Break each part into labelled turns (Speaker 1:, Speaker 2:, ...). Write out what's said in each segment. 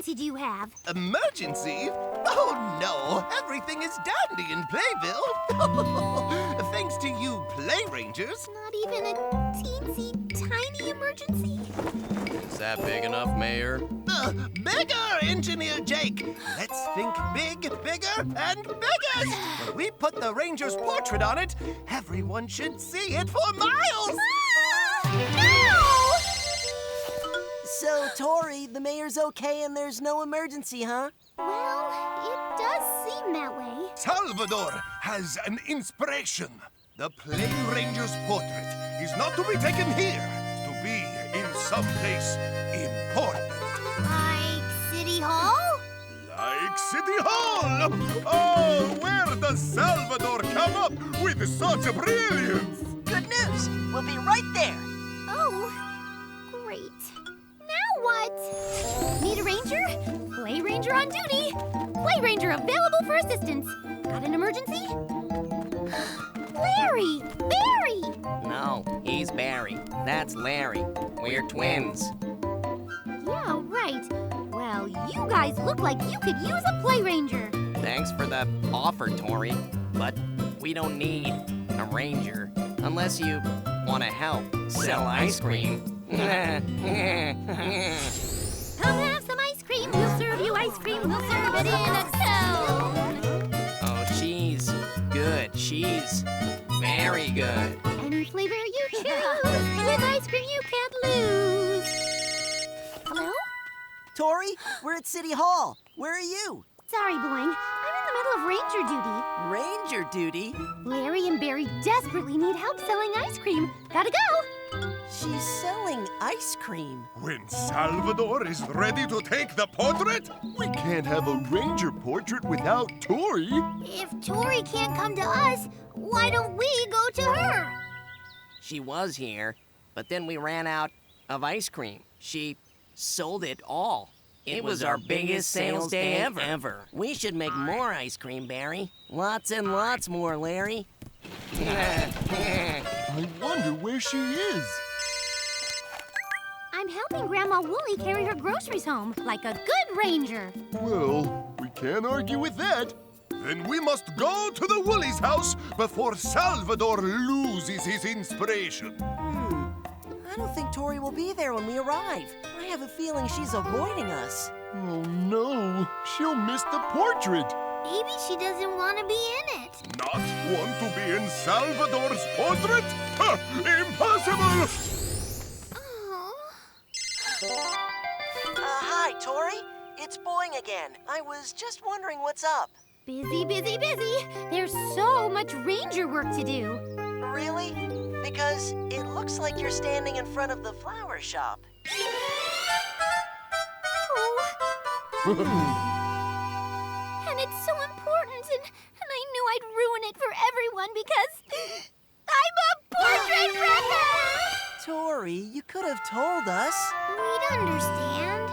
Speaker 1: emergency do you have?
Speaker 2: Emergency? Oh, no. Everything is dandy in Playville. Thanks to you Play Rangers.
Speaker 1: Not even a teensy tiny emergency?
Speaker 3: Is that big enough, Mayor?
Speaker 2: Bigger, Engineer Jake. Let's think big, bigger, and biggest. When we put the Ranger's portrait on it, everyone should see it for miles.
Speaker 1: No!
Speaker 4: So, Tori, the mayor's okay and there's no emergency, huh?
Speaker 1: Well, it does seem that way.
Speaker 2: Salvador has an inspiration. The Play Ranger's portrait is not to be taken here. It's to be in someplace important.
Speaker 1: Like City Hall?
Speaker 2: Like City Hall! Oh, where does Salvador come up with such brilliance?
Speaker 4: Good news! We'll be right there!
Speaker 1: Oh, great. Now what? Need a ranger? Play Ranger on duty. Play Ranger available for assistance. Got an emergency? Larry! Barry!
Speaker 5: No, he's Barry. That's Larry. We're twins.
Speaker 1: Yeah, right. Well, you guys look like you could use a Play Ranger.
Speaker 5: Thanks for the offer, Tori. But we don't need a ranger unless you want to help sell ice cream.
Speaker 1: Come have some ice cream. We'll serve you ice cream. We'll serve it in a cone.
Speaker 5: Oh, she's good. She's very good.
Speaker 1: Any flavor you choose. With ice cream you can't lose. Hello?
Speaker 4: Tori, we're at City Hall. Where are you?
Speaker 1: Sorry, Boing. I'm in the middle of ranger duty.
Speaker 4: Ranger duty?
Speaker 1: Larry and Barry desperately need help selling ice cream. Gotta go.
Speaker 4: She's selling ice cream.
Speaker 2: When Salvador is ready to take the portrait, we can't have a Ranger portrait without Tori.
Speaker 1: If Tori can't come to us, why don't we go to her?
Speaker 5: She was here, but then we ran out of ice cream. She sold it all. It was our biggest sales day ever. We should make more ice cream, Barry. Lots and lots more, Larry.
Speaker 2: I wonder where she is.
Speaker 1: I'm helping Grandma Wooly carry her groceries home, like a good ranger.
Speaker 2: Well, we can't argue with that. Then we must go to the Woolies' house before Salvador loses his inspiration.
Speaker 4: I don't think Tori will be there when we arrive. I have a feeling she's avoiding us.
Speaker 2: Oh no, she'll miss the portrait.
Speaker 1: Maybe she doesn't want to be in it.
Speaker 2: Not want to be in Salvador's portrait? Ha! Impossible!
Speaker 4: Hi, Tori. It's Boing again. I was just wondering what's up.
Speaker 1: Busy, busy, busy. There's so much ranger work to do.
Speaker 4: Really? Because it looks like you're standing in front of the flower shop.
Speaker 1: Oh. And it's so important, and I knew I'd ruin it for everyone because I'm a portrait wrecker!
Speaker 4: Tori, you could have told us.
Speaker 1: We'd understand.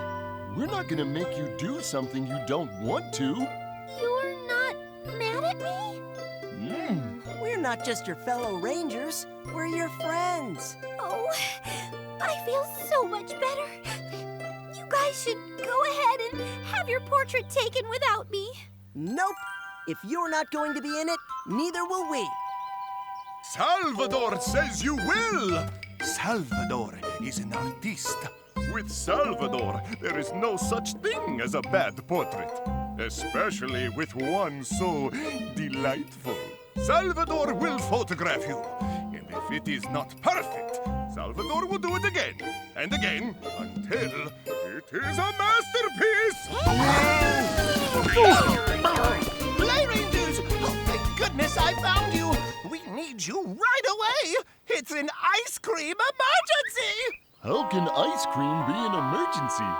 Speaker 2: We're not gonna make you do something you don't want to.
Speaker 1: You're not mad at me?
Speaker 4: We're not just your fellow Rangers. We're your friends.
Speaker 1: Oh, I feel so much better. You guys should go ahead and have your portrait taken without me.
Speaker 4: Nope. If you're not going to be in it, neither will we.
Speaker 2: Salvador says you will! Salvador is an artiste. With Salvador, there is no such thing as a bad portrait. Especially with one so delightful. Salvador will photograph you. And if it is not perfect, Salvador will do it again and again until it is a masterpiece! Play Rangers! Oh, thank goodness I found you! We need you right away! It's an ice cream emergency! How can ice cream be an emergency?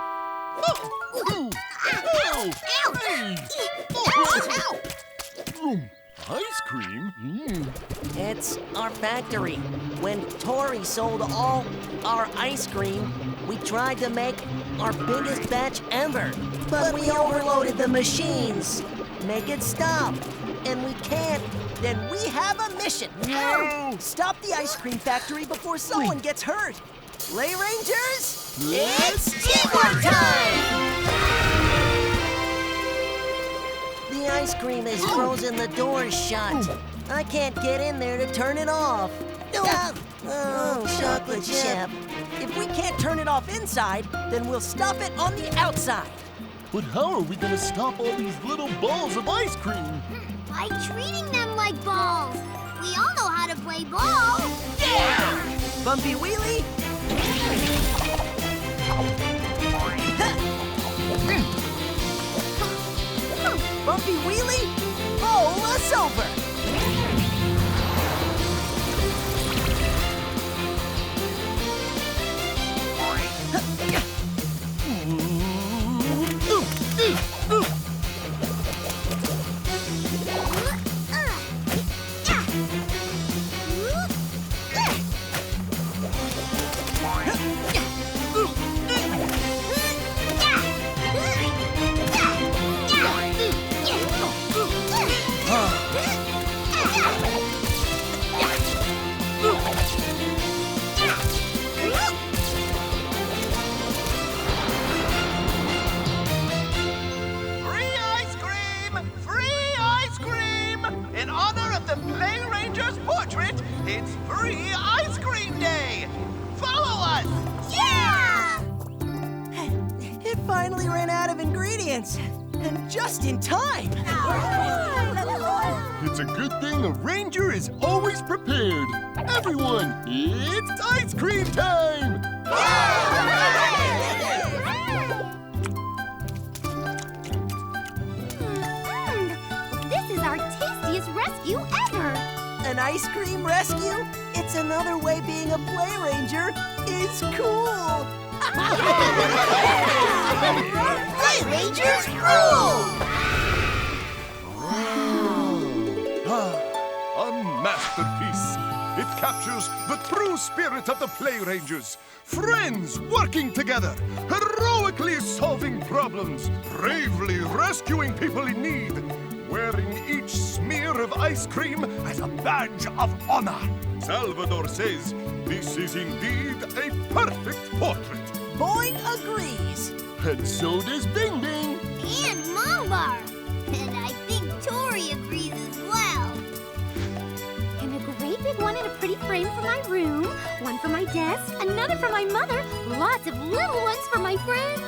Speaker 2: Ice cream?
Speaker 4: It's our factory. When Tori sold all our ice cream, we tried to make our biggest batch ever. But we overloaded the machines. Make it stop. And we can't. Then we have a mission.
Speaker 2: No!
Speaker 4: Stop the ice cream factory before someone gets hurt. Play Rangers,
Speaker 2: Let's
Speaker 4: it's teamwork time! ice cream has frozen the doors shut. I can't get in there to turn it off. Oh, chocolate chip.
Speaker 5: If we can't turn it off inside, then we'll stop it on the outside.
Speaker 6: But how are we gonna stop all these little balls of ice cream?
Speaker 1: By treating them like balls. We all know how to play ball.
Speaker 5: Yeah! Bumpy Wheelie. Bumpy Wheelie, bowl us over.
Speaker 7: Play Ranger's portrait, it's Free Ice Cream Day! Follow us!
Speaker 1: Yeah!
Speaker 5: It finally ran out of ingredients. And just in time.
Speaker 6: It's a good thing a ranger is always prepared. Everyone, it's ice cream time!
Speaker 1: This is our tastiest rescue ever!
Speaker 5: An ice cream rescue? It's another way being a Play Ranger is cool.
Speaker 1: Play Rangers rule!
Speaker 2: A masterpiece. It captures the true spirit of the Play Rangers. Friends working together, heroically solving problems, bravely rescuing people in need, wearing each smear of ice cream as a badge of honor. Salvador says this is indeed a perfect portrait.
Speaker 5: Boing agrees.
Speaker 6: And so does Bing Bing.
Speaker 1: And Mombar. And I think Tori agrees as well. And a great big one in a pretty frame for my room, one for my desk, another for my mother, lots of little ones for my friends.